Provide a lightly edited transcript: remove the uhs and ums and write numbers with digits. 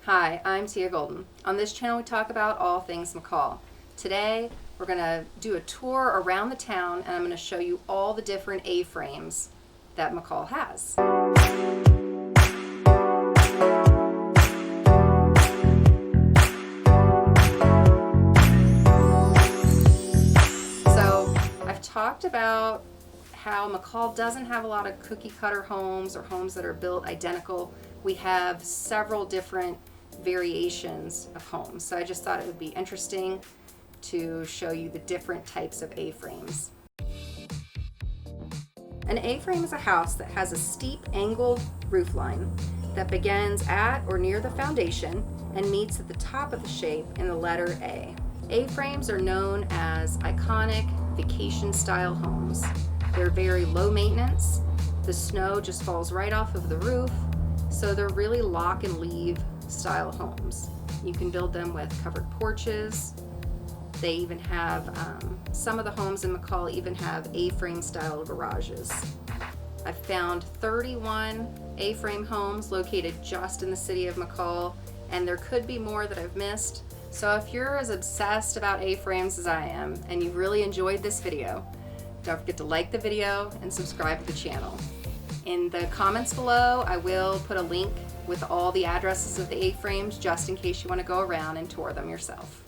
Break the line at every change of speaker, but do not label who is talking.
Hi, I'm Teia Golden. On this channel we talk about all things McCall. Today we're going to do a tour around the town and I'm going to show you all the different A-frames that McCall has. So I've talked about how McCall doesn't have a lot of cookie cutter homes or homes that are built identical. We have several different variations of homes. So I just thought it would be interesting to show you the different types of A-frames. An A-frame is a house that has a steep angled roofline that begins at or near the foundation and meets at the top of the shape in the letter A. A-frames are known as iconic vacation style homes. They're very low maintenance. The snow just falls right off of the roof, so they're really lock and leave style homes. You can build them with covered porches. They even have, some of the homes in McCall even have A-frame style garages. I've found 31 A-frame homes located just in the city of McCall, and there could be more that I've missed. So if you're as obsessed about A-frames as I am, and you really enjoyed this video, don't forget to like the video and subscribe to the channel. In the comments below, I will put a link with all the addresses of the A-frames just in case you want to go around and tour them yourself.